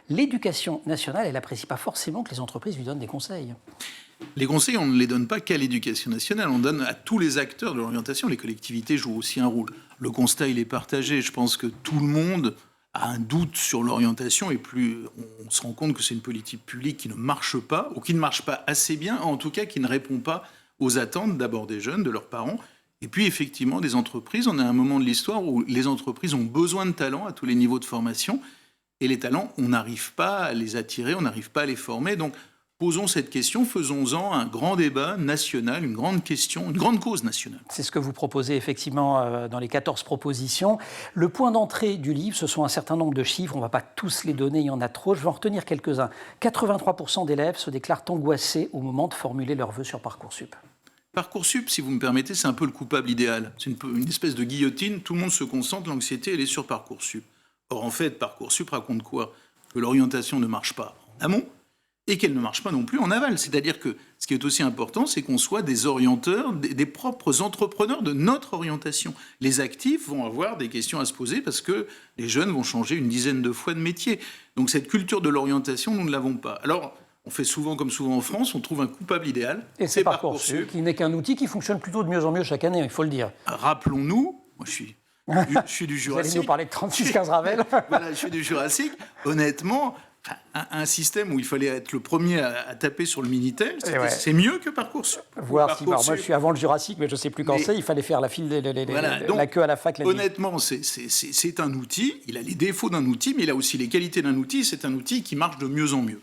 l'éducation nationale, elle n'apprécie pas forcément que les entreprises lui donnent des conseils. Les conseils, on ne les donne pas qu'à l'éducation nationale, on donne à tous les acteurs de l'orientation. Les collectivités jouent aussi un rôle. Le constat, il est partagé. Je pense que tout le monde a un doute sur l'orientation et plus on se rend compte que c'est une politique publique qui ne marche pas ou qui ne marche pas assez bien, en tout cas qui ne répond pas aux attentes d'abord des jeunes, de leurs parents, et puis effectivement des entreprises. On est à un moment de l'histoire où les entreprises ont besoin de talents à tous les niveaux de formation, et les talents, on n'arrive pas à les attirer, on n'arrive pas à les former. Donc posons cette question, faisons-en un grand débat national, une grande question, une grande cause nationale. C'est ce que vous proposez effectivement dans les 14 propositions. Le point d'entrée du livre, ce sont un certain nombre de chiffres, on ne va pas tous les donner, il y en a trop, je vais en retenir quelques-uns. 83% d'élèves se déclarent angoissés au moment de formuler leurs vœux sur Parcoursup. Parcoursup, si vous me permettez, c'est un peu le coupable idéal. C'est une espèce de guillotine, tout le monde se concentre, l'anxiété, elle est sur Parcoursup. Or, en fait, Parcoursup raconte quoi? Que l'orientation ne marche pas en amont, et qu'elle ne marche pas non plus en aval. C'est-à-dire que ce qui est aussi important, c'est qu'on soit des orienteurs, des propres entrepreneurs de notre orientation. Les actifs vont avoir des questions à se poser parce que les jeunes vont changer une dizaine de fois de métier. Donc cette culture de l'orientation, nous ne l'avons pas. Alors, on fait souvent, comme souvent en France, on trouve un coupable idéal. Et c'est Parcoursup, qui n'est qu'un outil qui fonctionne plutôt de mieux en mieux chaque année, il faut le dire. Rappelons-nous, moi je suis du Jurassique. Vous allez nous parler de 36-15 Ravel. Voilà, je suis du Jurassique. Honnêtement, un système où il fallait être le premier à taper sur le Minitel, c'est mieux que Parcoursup. Voir si, moi je suis avant le Jurassique, mais je ne sais plus quand c'est, il fallait faire la file, la queue à la fac. Honnêtement, c'est un outil, il a les défauts d'un outil, mais il a aussi les qualités d'un outil, c'est un outil qui marche de mieux en mieux.